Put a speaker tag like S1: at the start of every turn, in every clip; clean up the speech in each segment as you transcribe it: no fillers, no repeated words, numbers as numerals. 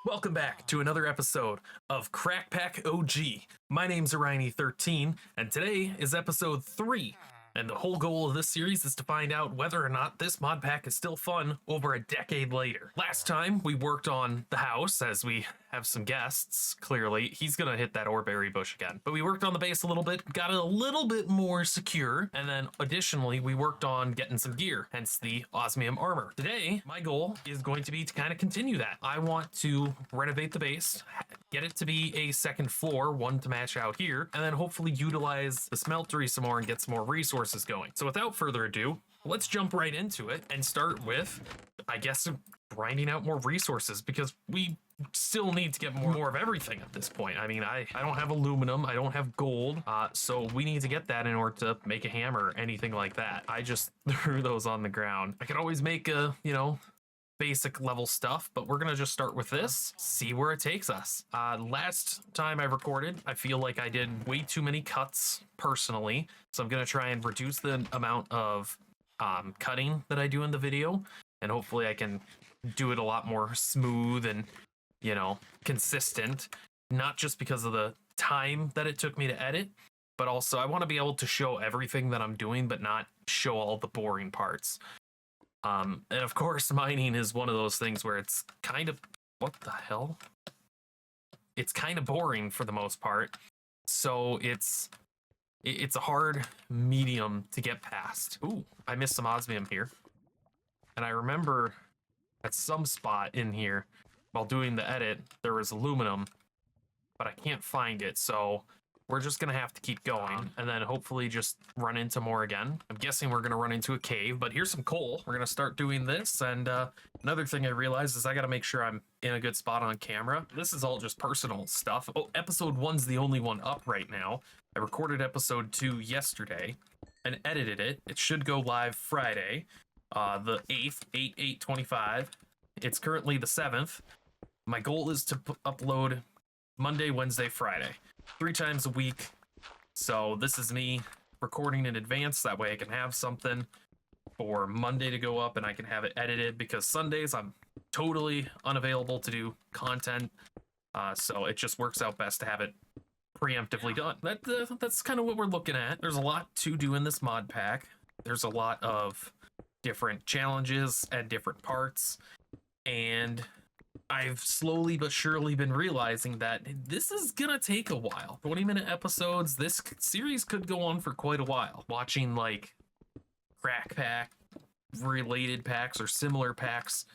S1: Welcome back to another episode of CrackPack OG. My name's Oriony13, and today is episode 3. And the whole goal of this series is to find out whether or not this mod pack is still fun over a decade later. Last time we worked on the house, as we have some guests, clearly. He's gonna hit that oreberry bush again. But we worked on the base a little bit, got it a little bit more secure, and then additionally we worked on getting some gear, hence the osmium armor. Today, my goal is going to be to kind of continue that. I want to renovate the base, get it to be a second floor, one to match out here, and then hopefully utilize the smeltery some more and get some more resources going. So without further ado, let's jump right into it and start with, I guess, grinding out more resources, because we still need to get more of everything at this point. I mean, I don't have aluminum, I don't have gold, so we need to get that in order to make a hammer or anything like that. I just threw those on the ground. I could always make a, basic level stuff, but we're gonna just start with this, see where it takes us. Last time I recorded, I feel like I did way too many cuts personally, so I'm gonna try and reduce the amount of cutting that I do in the video, and hopefully I can do it a lot more smooth and consistent, not just because of the time that it took me to edit, but also I want to be able to show everything that I'm doing, but not show all the boring parts. And of course, mining is one of those things where it's kind of, what the hell? It's kind of boring for the most part. So it's a hard medium to get past. Ooh, I missed some osmium here. And I remember at some spot in here, while doing the edit, there was aluminum, but I can't find it. So we're just going to have to keep going and then hopefully just run into more again. I'm guessing we're going to run into a cave, but here's some coal. We're going to start doing this. And another thing I realized is I got to make sure I'm in a good spot on camera. This is all just personal stuff. Oh, episode 1's the only one up right now. I recorded episode 2 yesterday and edited it. It should go live Friday, the 8th, 8/8/25. It's currently the 7th. My goal is to upload Monday, Wednesday, Friday, 3 times a week. So this is me recording in advance. That way I can have something for Monday to go up and I can have it edited, because Sundays I'm totally unavailable to do content. So it just works out best to have it preemptively done. That's kind of what we're looking at. There's a lot to do in this mod pack. There's a lot of different challenges and different parts. And I've slowly but surely been realizing that this is gonna take a while. 20-minute episodes, this series could go on for quite a while. Watching like CrackPack related packs or similar packs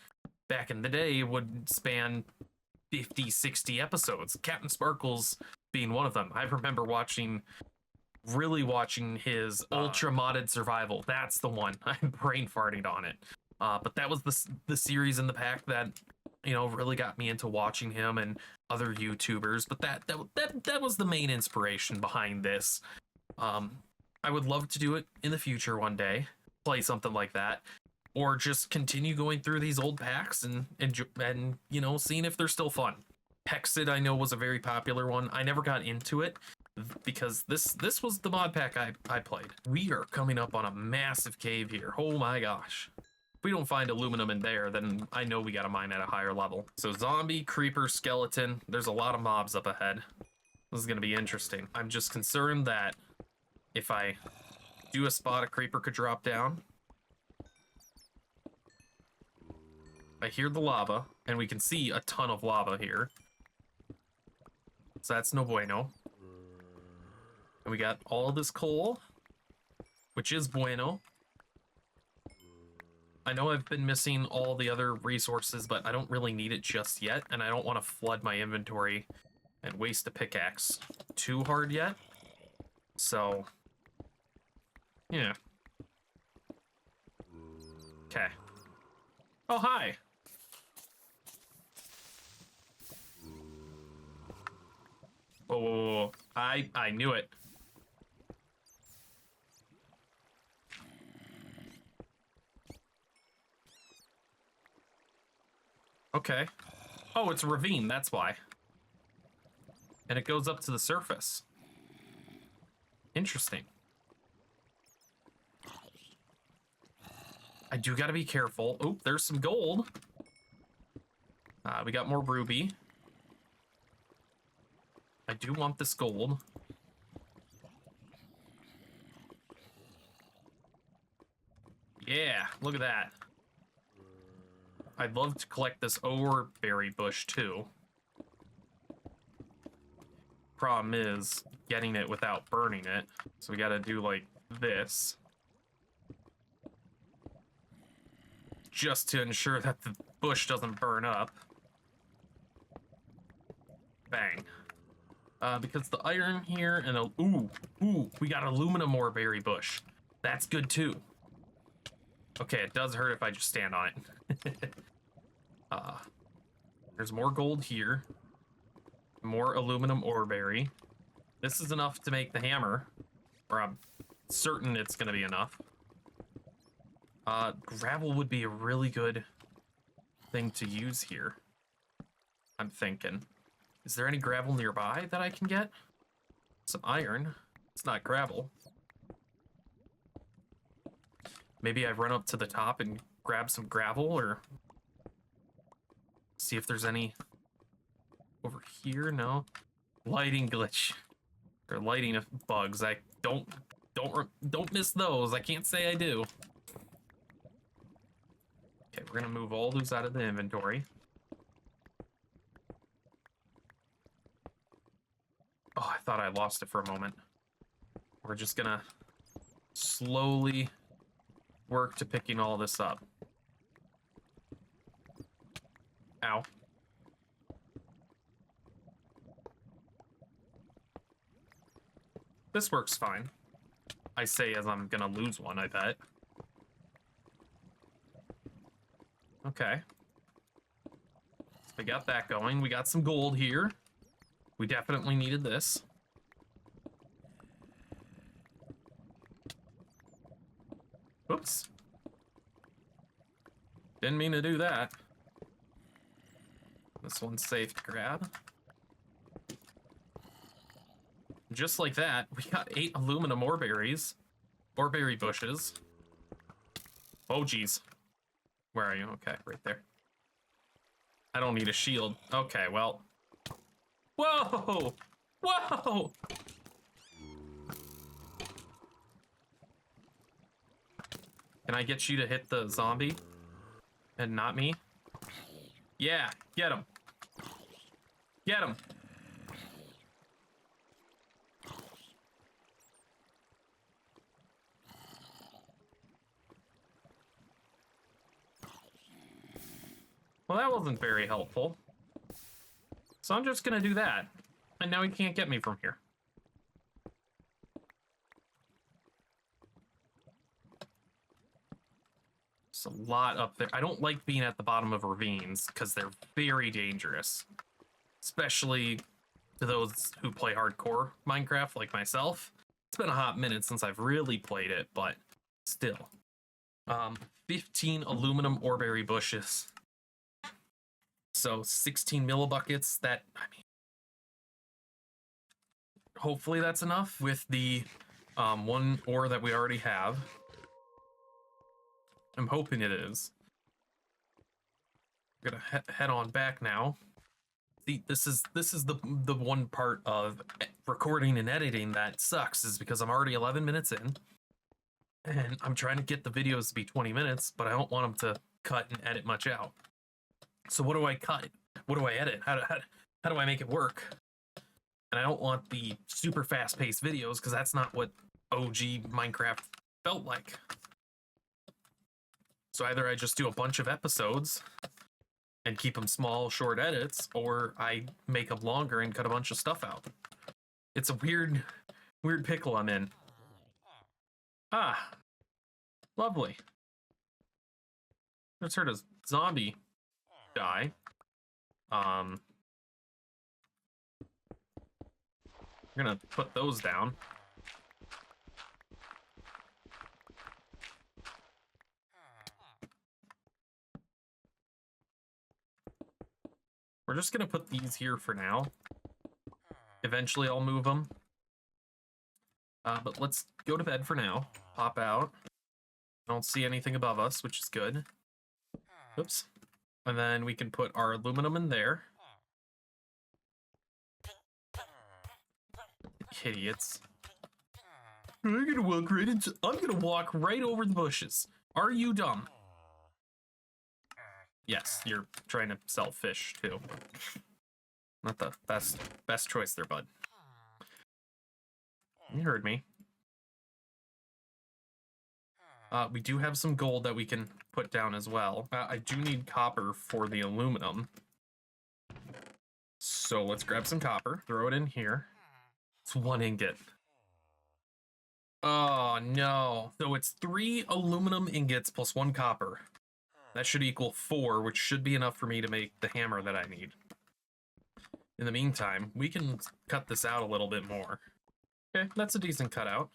S1: back in the day would span 50, 60 episodes. Captain Sparkles being one of them. I remember really watching his ultra modded survival. That's the one. I'm brain farting on it. But that was the series in the pack that really got me into watching him and other YouTubers. But that was the main inspiration behind this. I would love to do it in the future one day, play something like that, or just continue going through these old packs and seeing if they're still fun. Hexed, I know, was a very popular one. I never got into it because this was the mod pack I played. We are coming up on a massive cave here. Oh my gosh. If we don't find aluminum in there, then I know we gotta mine at a higher level. So zombie, creeper, skeleton, there's a lot of mobs up ahead. This is gonna be interesting. I'm just concerned that if I do a spot, a creeper could drop down. I hear the lava, and we can see a ton of lava here. So that's no bueno. And we got all this coal, which is bueno. I know I've been missing all the other resources, but I don't really need it just yet, and I don't want to flood my inventory and waste a pickaxe too hard yet. So, yeah. Okay. Oh, hi. Whoa, whoa, whoa. I knew it. Okay. Oh, it's a ravine, that's why. And it goes up to the surface. Interesting. I do gotta be careful. Oh, there's some gold. We got more ruby. I do want this gold. Yeah, look at that. I'd love to collect this ore berry bush too. Problem is getting it without burning it. So we gotta do like this. Just to ensure that the bush doesn't burn up. Bang. Because the iron here and ooh, we got aluminum ore berry bush. That's good too. Okay, it does hurt if I just stand on it. There's more gold here. More aluminum ore berry. This is enough to make the hammer. Or I'm certain it's gonna be enough. Gravel would be a really good thing to use here. I'm thinking. Is there any gravel nearby that I can get? Some iron. It's not gravel. Maybe I run up to the top and grab some gravel, or see if there's any over here. No. Lighting glitch. Or lighting bugs. I don't miss those. I can't say I do. Okay, we're gonna move all those out of the inventory. Oh, I thought I lost it for a moment. We're just gonna slowly work to picking all this up. Ow. This works fine. I say as I'm gonna lose one, I bet. Okay. So we got that going. We got some gold here. We definitely needed this. Oops. Didn't mean to do that. This one's safe to grab. Just like that, we got 8 aluminum ore berries. Ore berry bushes. Oh, geez. Where are you? Okay, right there. I don't need a shield. Okay, well. Whoa! Whoa! Can I get you to hit the zombie? And not me? Yeah, get him. Get him. Well, that wasn't very helpful. So I'm just gonna do that. And now he can't get me from here. There's a lot up there. I don't like being at the bottom of ravines because they're very dangerous. Especially to those who play hardcore Minecraft like myself. It's been a hot minute since I've really played it, but still. 15 aluminum ore berry bushes. So 16 millibuckets. That, I mean, hopefully that's enough with the one ore that we already have. I'm hoping it is. We're gonna head on back now. See, this is the one part of recording and editing that sucks, is because I'm already 11 minutes in, and I'm trying to get the videos to be 20 minutes, but I don't want them to cut and edit much out. So what do I cut? What do I edit? How do I make it work? And I don't want the super fast-paced videos, because that's not what OG Minecraft felt like. So either I just do a bunch of episodes and keep them small, short edits, or I make them longer and cut a bunch of stuff out. It's a weird pickle I'm in. Ah, lovely. Just heard a zombie die. I'm gonna put those down. We're just gonna put these here for now. Eventually I'll move them. But let's go to bed for now. Pop out. I don't see anything above us, which is good. Oops. And then we can put our aluminum in there. Idiots. I'm gonna walk right over the bushes. Are you dumb? Yes, you're trying to sell fish too. Not the best choice there, bud. You heard me. We do have some gold that we can put down as well. I do need copper for the aluminum. So let's grab some copper, throw it in here. It's 1 ingot. Oh no. So it's 3 aluminum ingots plus 1 copper. That should equal 4, which should be enough for me to make the hammer that I need. In the meantime, we can cut this out a little bit more. Okay, that's a decent cutout.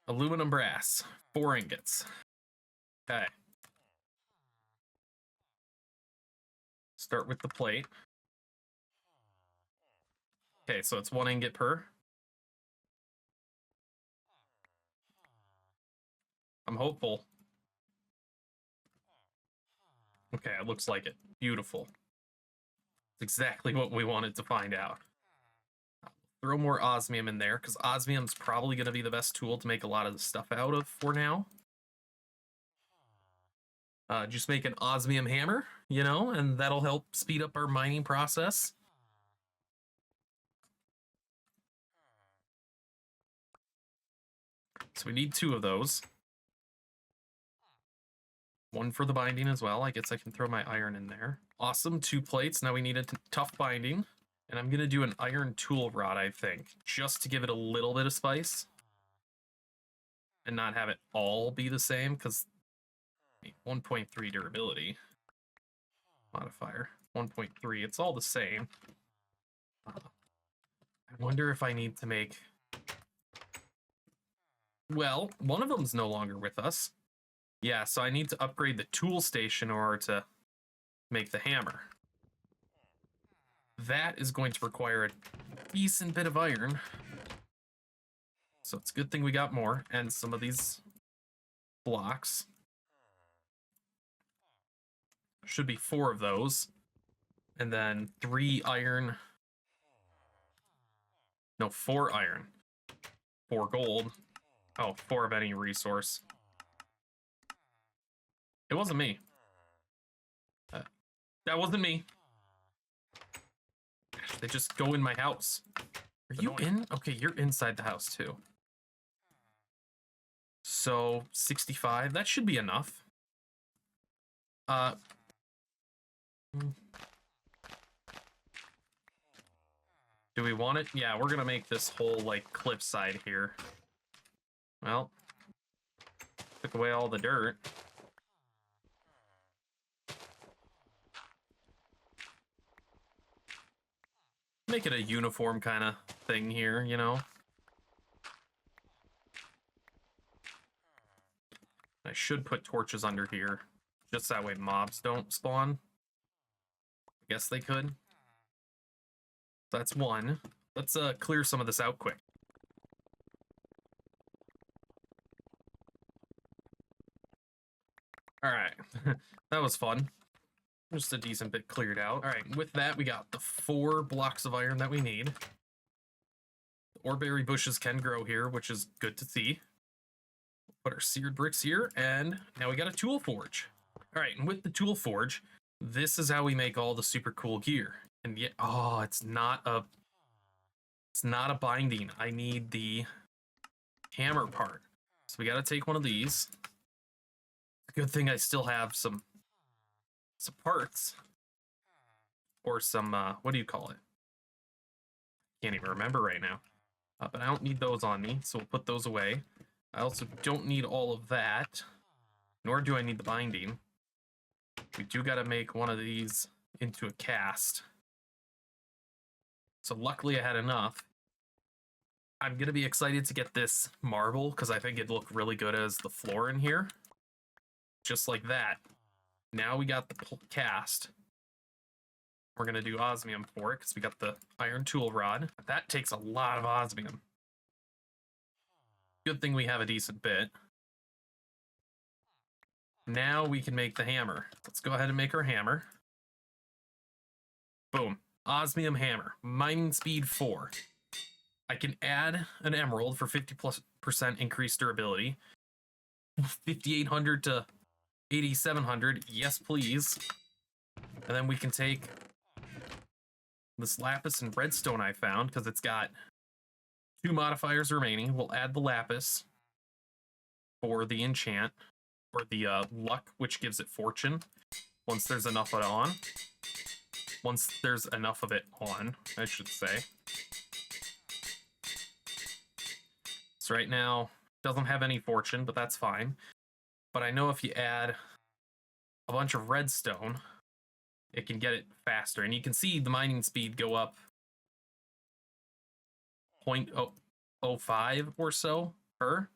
S1: Aluminum brass, 4 ingots. Okay. Start with the plate. Okay, so it's 1 ingot per. I'm hopeful. Okay, it looks like it. Beautiful. It's exactly what we wanted to find out. Throw more osmium in there, because osmium's probably going to be the best tool to make a lot of the stuff out of for now. Just make an osmium hammer, you know, and that'll help speed up our mining process. So we need 2 of those. 1 for the binding as well. I guess I can throw my iron in there. Awesome, 2 plates. Now we need a tough binding. And I'm going to do an iron tool rod, I think, just to give it a little bit of spice. And not have it all be the same, because 1.3 durability modifier. 1.3, it's all the same. I wonder if I need to make... Well, one of them's no longer with us. Yeah, so I need to upgrade the tool station in order to make the hammer. That is going to require a decent bit of iron. So it's a good thing we got more. And some of these blocks. Should be 4 of those. And then 3 iron. No, 4 iron. 4 gold. Oh, 4 of any resource. It wasn't me. That wasn't me. They just go in my house. Are you in? Okay, you're inside the house too. So 65, that should be enough. Do we want it? Yeah, we're gonna make this whole like cliffside here. Well, took away all the dirt. Make it a uniform kind of thing here, you know? I should put torches under here, just that way mobs don't spawn. I guess they could. That's 1. Let's clear some of this out quick. All right, that was fun. Just a decent bit cleared out. All right, with that, we got the 4 blocks of iron that we need. The oreberry bushes can grow here, which is good to see. Put our seared bricks here, and now we got a tool forge. All right, and with the tool forge, this is how we make all the super cool gear. And yet, oh, it's not a binding. I need the hammer part. So we got to take one of these. Good thing I still have some parts, or some what do you call it? Can't even remember right now. But I don't need those on me, so we'll put those away. I also don't need all of that, nor do I need the binding. We do got to make one of these into a cast. So luckily I had enough. I'm gonna be excited to get this marble because I think it'd look really good as the floor in here. Just like that. Now we got the cast. We're going to do osmium for it because we got the iron tool rod. That takes a lot of osmium. Good thing we have a decent bit. Now we can make the hammer. Let's go ahead and make our hammer. Boom. Osmium hammer. Mining speed 4. I can add an emerald for 50% increased durability. 5,800 to 8,700. Yes, please. And then we can take this lapis and redstone I found, because it's got 2 modifiers remaining. We'll add the lapis for the enchant, or the luck, which gives it fortune. Once there's enough of it on. Once there's enough of it on, I should say. So right now, doesn't have any fortune, but that's fine. But I know if you add a bunch of redstone, it can get it faster. And you can see the mining speed go up 0.05 or so per.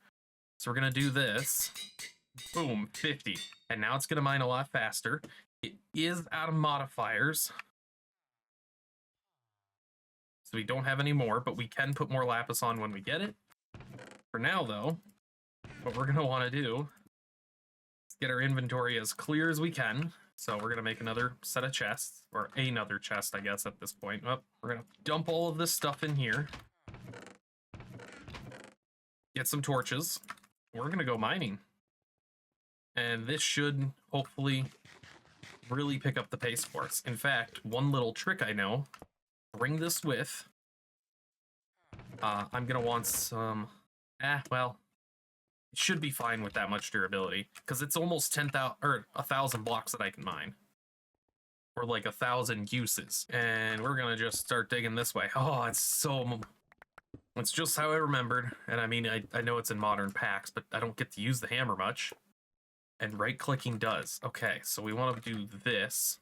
S1: So we're going to do this. Boom, 50. And now it's going to mine a lot faster. It is out of modifiers. So we don't have any more, but we can put more lapis on when we get it. For now, though, what we're going to want to do is get our inventory as clear as we can. So we're going to make another set of chests, or another chest, I guess, at this point. Oh, we're going to dump all of this stuff in here. Get some torches. We're going to go mining. And this should hopefully really pick up the pace for us. In fact, one little trick I know, bring this with. I'm going to want some... well, it should be fine with that much durability, because it's almost 10,000 or 1,000 blocks that I can mine, or like 1,000 uses. And we're gonna just start digging this way. Oh, it's just how I remembered. And I mean, I know it's in modern packs, but I don't get to use the hammer much. And right-clicking does. Okay, so we want to do this.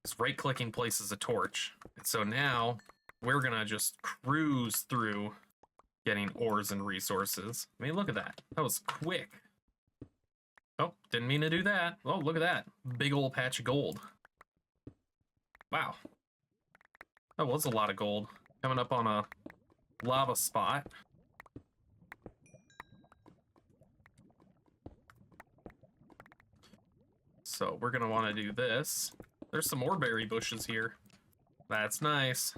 S1: This right-clicking places a torch, and so now we're gonna just cruise through getting ores and resources. I mean, look at that. That was quick. Oh, didn't mean to do that. Oh, look at that. Big old patch of gold. Wow. That was a lot of gold. Coming up on a lava spot. So we're going to want to do this. There's some oreberry bushes here. That's nice.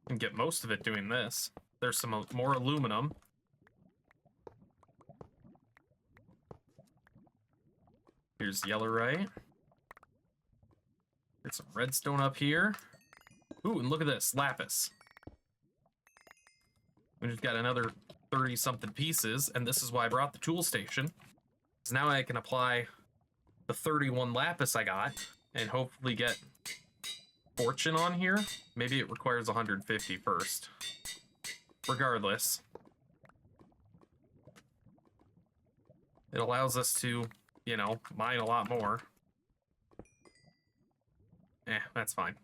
S1: And get most of it doing this. There's some more aluminum. Here's yellowite. Get some redstone up here. Ooh, and look at this, lapis. We just got another 30-something pieces, and this is why I brought the tool station. Because now I can apply the 31 lapis I got, and hopefully get fortune on here. Maybe it requires 150 first. Regardless, it allows us to, you know, mine a lot more. That's fine.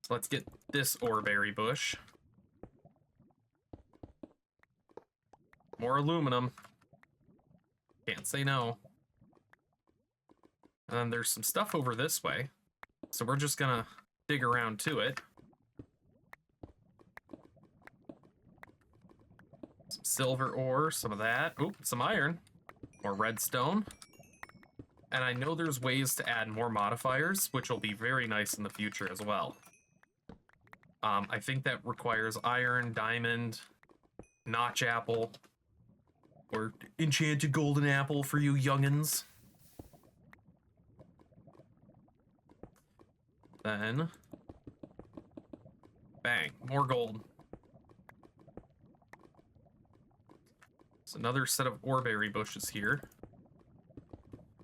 S1: So let's get this oreberry bush. More aluminum. Can't say no. And then there's some stuff over this way. So we're just gonna dig around to it. Some silver ore, some of that. Oop, some iron. More redstone. And I know there's ways to add more modifiers, which will be very nice in the future as well. I think that requires iron, diamond, notch apple, or enchanted golden apple for you youngins. Then, bang, more gold. There's another set of oreberry bushes here.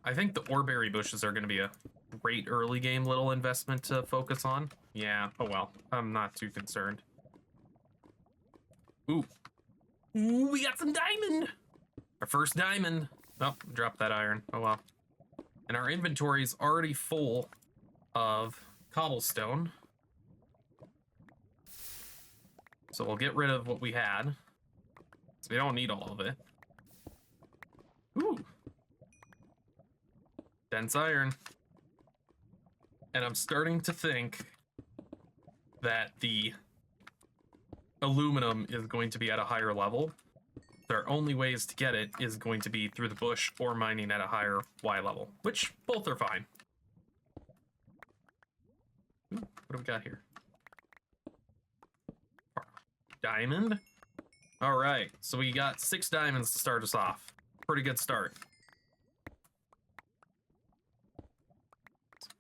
S1: I think the oreberry bushes are going to be a great early game little investment to focus on. Yeah, oh well, I'm not too concerned. Ooh. Ooh, we got some diamond! Our first diamond. Oh, drop that iron. Oh well. And our inventory is already full of cobblestone. So we'll get rid of what we had. So we don't need all of it. Ooh. Dense iron. And I'm starting to think that the aluminum is going to be at a higher level. Their only ways to get it is going to be through the bush or mining at a higher Y level, which both are fine. Ooh, what do we got here? Diamond. All right, so we got 6 diamonds to start us off. Pretty good start.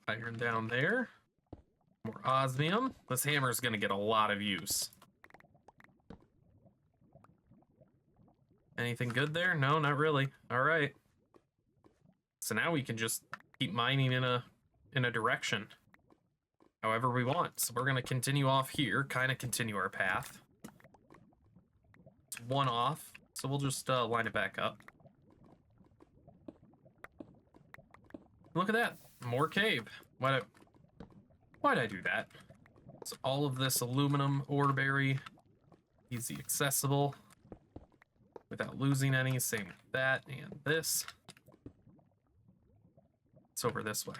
S1: Iron down there. More osmium. This hammer is going to get a lot of use. Anything good there? No, not really. All right. So now we can just keep mining in a direction however we want. So we're going to continue off here, kind of continue our path. It's 1 off, so we'll just line it back up. Look at that. More cave. Why'd I do that? So all of this aluminum ore berry, easy accessible without losing any. Same with that and this. It's over this way.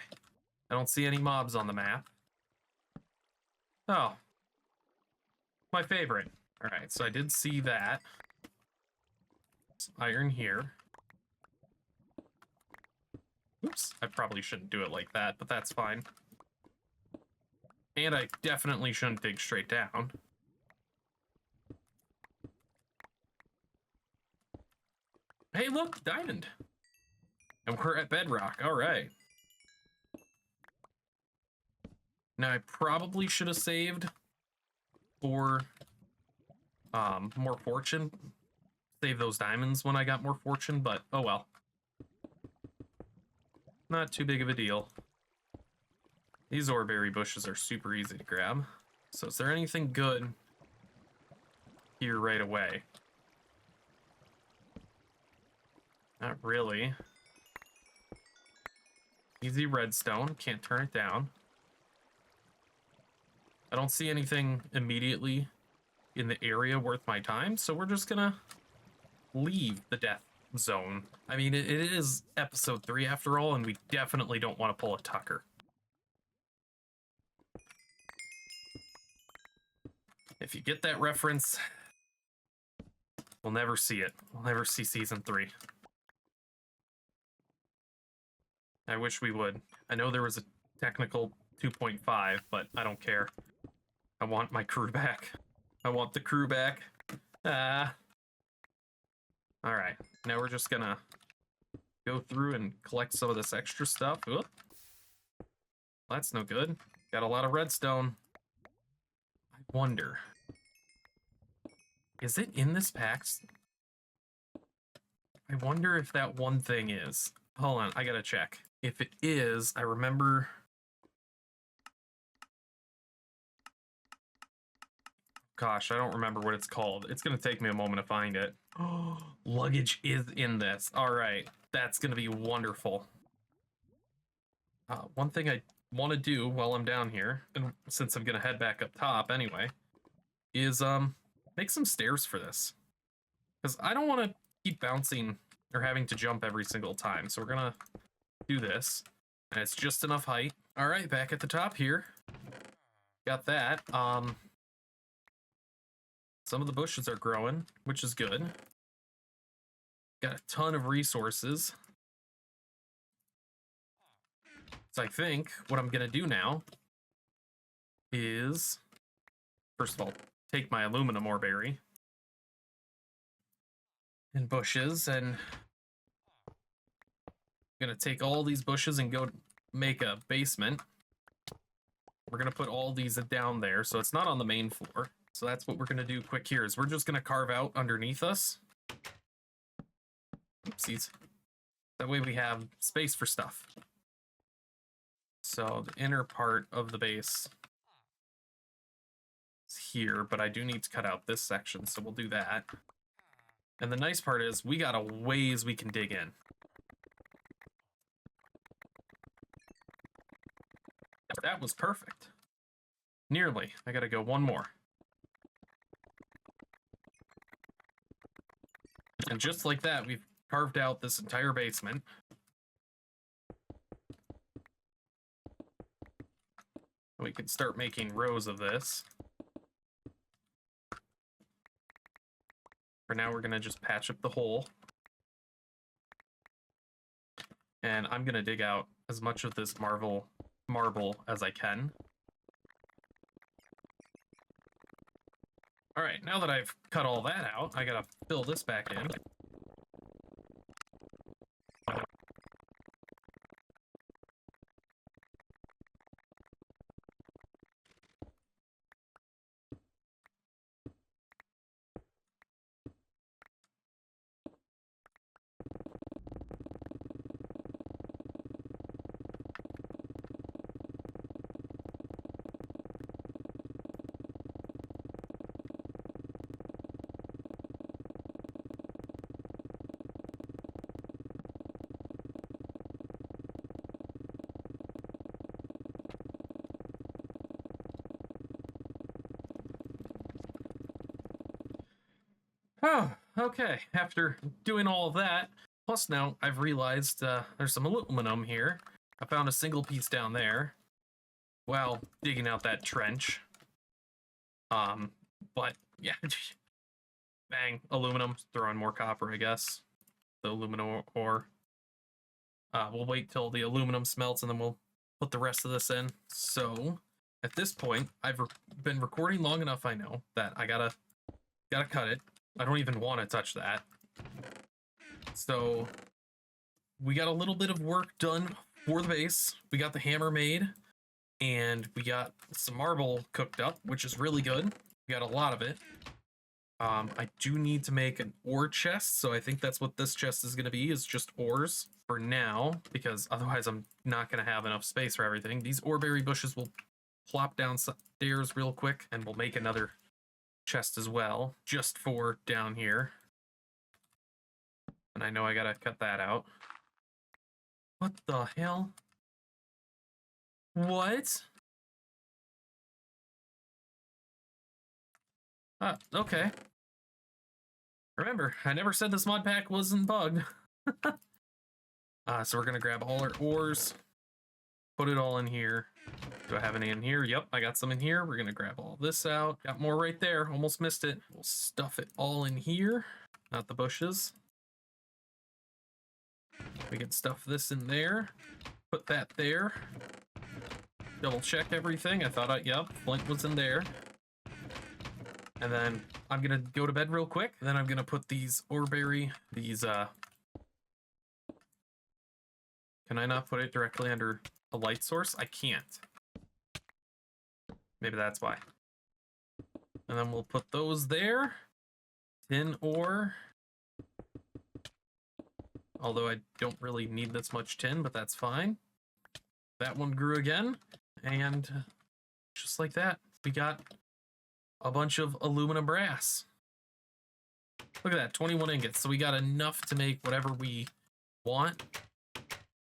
S1: I don't see any mobs on the map. Oh, my favorite. All right, so I did see that. Some iron here. Oops, I probably shouldn't do it like that, but that's fine. And I definitely shouldn't dig straight down. Hey, look, diamond. And we're at bedrock, all right. Now, I probably should have saved for more fortune. Save those diamonds when I got more fortune, but oh well. Not too big of a deal. These oreberry bushes are super easy to grab. So is there anything good here right away? Not really. Easy redstone, can't turn it down. I don't see anything immediately in the area worth my time, so we're just gonna leave the death zone. I mean, it is episode 3 after all, and we definitely don't want to pull a Tucker. If you get that reference, we'll never see it. We'll never see season 3. I wish we would. I know there was a technical 2.5, but I don't care. I want my crew back. I want the crew back. Ah. Alright, now we're just gonna go through and collect some of this extra stuff. Oop. That's no good. Got a lot of redstone. I wonder, is it in this pack? I wonder if that one thing is. Hold on, I gotta check. If it is, I remember... Gosh, I don't remember what it's called. It's gonna take me a moment to find it. Oh, luggage is in this. All right, that's gonna be wonderful. One thing I want to do while I'm down here, and since I'm gonna head back up top anyway, is make some stairs for this, because I don't want to keep bouncing or having to jump every single time. So we're gonna do this, and it's just enough height. All right, back at the top here. Got that. Some of the bushes are growing, which is good. Got a ton of resources. So I think what I'm gonna do now is, first of all, take my aluminum ore berry and bushes, and I'm gonna take all these bushes and go make a basement. We're gonna put all these down there, so it's not on the main floor. So that's what we're gonna do quick here, is we're just gonna carve out underneath us. Oopsies. That way we have space for stuff. So the inner part of the base is here, but I do need to cut out this section, so we'll do that. And the nice part is we got a ways we can dig in. That was perfect. Nearly. I gotta go one more. And just like that, we've carved out this entire basement. We can start making rows of this. For now, we're gonna just patch up the hole. And I'm gonna dig out as much of this marble as I can. All right, now that I've cut all that out, I gotta fill this back in. Oh, okay. After doing all of that, plus now I've realized there's some aluminum here. I found a single piece down there while digging out that trench. But yeah, bang, aluminum, throw in more copper, I guess. The aluminum ore. We'll wait till the aluminum smelts and then we'll put the rest of this in. So at this point, I've been recording long enough, I know, that I gotta cut it. I don't even want to touch that. So we got a little bit of work done for the base. We got the hammer made and we got some marble cooked up, which is really good. We got a lot of it. I do need to make an ore chest, so I think that's what this chest is going to be, is just ores for now, because otherwise I'm not going to have enough space for everything. These oreberry bushes will plop downstairs real quick, and we'll make another chest as well, just for down here. And I know I gotta cut that out. What the hell? What? Okay. Remember, I never said this mod pack wasn't bugged. So we're gonna grab all our ores, put it all in here. Do I have any in here? Yep, I got some in here. We're gonna grab all this out. Got more right there, almost missed it. We'll stuff it all in here, not the bushes. We can stuff this in there, put that there. Double check everything. I thought yep, flint was in there. And then I'm gonna go to bed real quick. Then I'm gonna put these oreberry, can I not put it directly under a light source? I can't. Maybe that's why. And then we'll put those there. Tin ore. Although I don't really need this much tin, but that's fine. That one grew again. And just like that, we got a bunch of aluminum brass. Look at that, 21 ingots. So we got enough to make whatever we want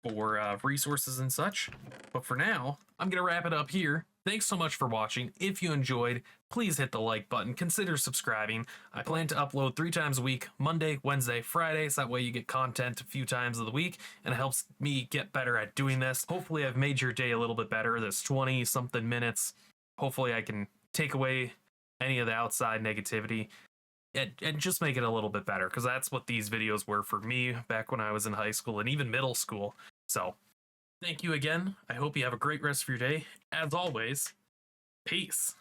S1: for resources and such. But for now, I'm going to wrap it up here. Thanks so much for watching. If you enjoyed, please hit the like button. Consider subscribing. I plan to upload 3 times a week, Monday, Wednesday, Fridays. That way you get content a few times of the week, and it helps me get better at doing this. Hopefully I've made your day a little bit better. This 20-something minutes. Hopefully I can take away any of the outside negativity and just make it a little bit better, because that's what these videos were for me back when I was in high school and even middle school. So thank you again. I hope you have a great rest of your day. As always, peace.